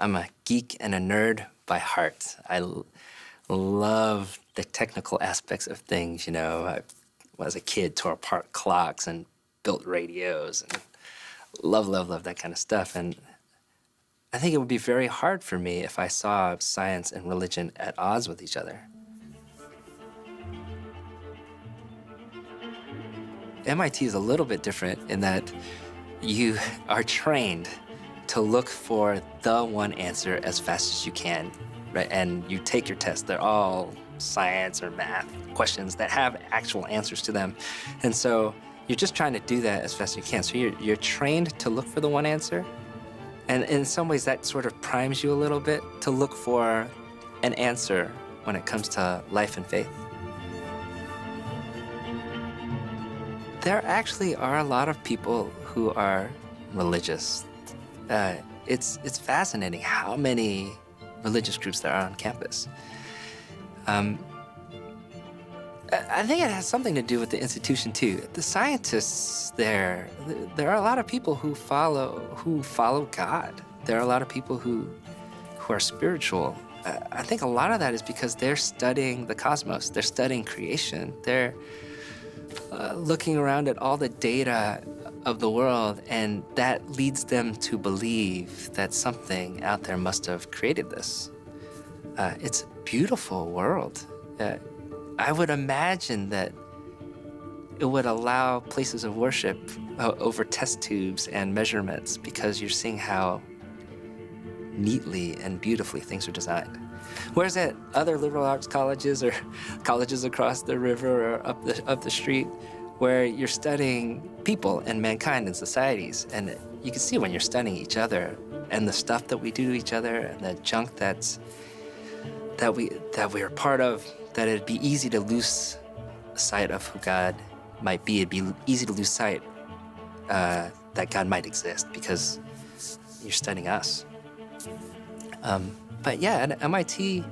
I'm a geek and a nerd by heart. Love the technical aspects of things. I, as a kid, tore apart clocks and built radios and love that kind of stuff. And I think it would be very hard for me if I saw science and religion at odds with each other. MIT is a little bit different in that you are trained to look for the one answer as fast as you can, right? And you take your tests. They're all science or math questions that have actual answers to them. And so you're just trying to do that as fast as you can. So you're trained to look for the one answer. And in some ways, that sort of primes you a little bit to look for an answer when it comes to life and faith. There actually are a lot of people who are religious. It's fascinating how many religious groups there are on campus. I think it has something to do with the institution too. The scientists there are a lot of people who follow God. There are a lot of people who are spiritual. I think a lot of that is because they're studying the cosmos. They're studying creation. They're looking around at all the data of the world, and that leads them to believe that something out there must have created this. It's a beautiful world. I would imagine that it would allow places of worship over test tubes and measurements because you're seeing how neatly and beautifully things are designed. Whereas at other liberal arts colleges or colleges across the river or up the street, where you're studying people and mankind and societies, and you can see when you're studying each other and the stuff that we do to each other and the junk that we are part of, that it'd be easy to lose sight of who God might be. It'd be easy to lose sight that God might exist because you're studying us. But yeah, at MIT,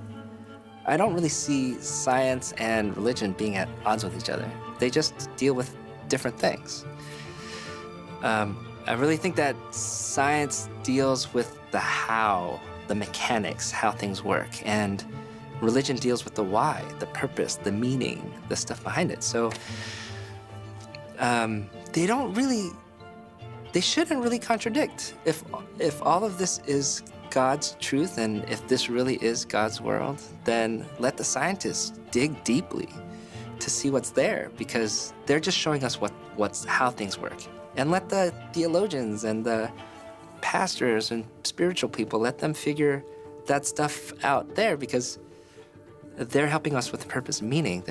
I don't really see science and religion being at odds with each other. They just deal with different things. I really think that science deals with the how, the mechanics, how things work, and religion deals with the why, the purpose, the meaning, the stuff behind it. So they shouldn't really contradict. If all of this is God's truth, and if this really is God's world, then let the scientists dig deeply to see what's there, because they're just showing us how things work. And let the theologians and the pastors and spiritual people, let them figure that stuff out there, because they're helping us with purpose and meaning.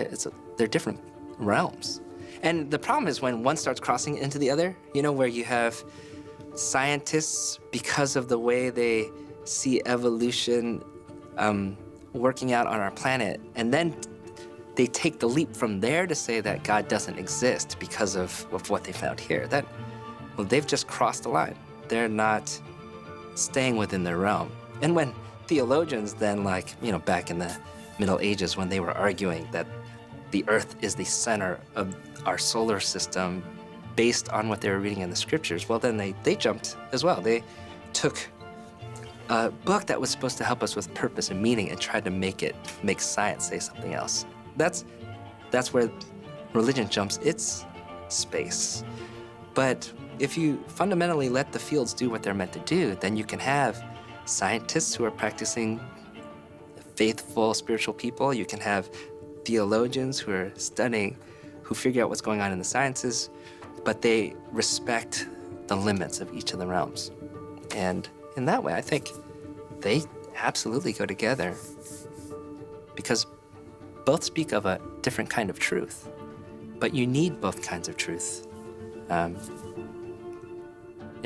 They're different realms. And the problem is when one starts crossing into the other, where you have scientists, because of the way they see evolution working out on our planet, and then they take the leap from there to say that God doesn't exist because of what they found here. They've just crossed the line. They're not staying within their realm. And when theologians then, back in the Middle Ages, when they were arguing that the Earth is the center of our solar system based on what they were reading in the scriptures, well, then they jumped as well. They took a book that was supposed to help us with purpose and meaning and tried to make science say something else. That's where religion jumps its space. But if you fundamentally let the fields do what they're meant to do, then you can have scientists who are practicing faithful spiritual people. You can have theologians who are studying, who figure out what's going on in the sciences, but they respect the limits of each of the realms. And in that way, I think they absolutely go together, because both speak of a different kind of truth, but you need both kinds of truth in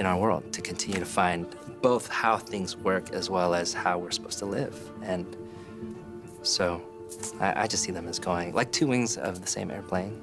our world to continue to find both how things work as well as how we're supposed to live. And so I just see them as going like two wings of the same airplane.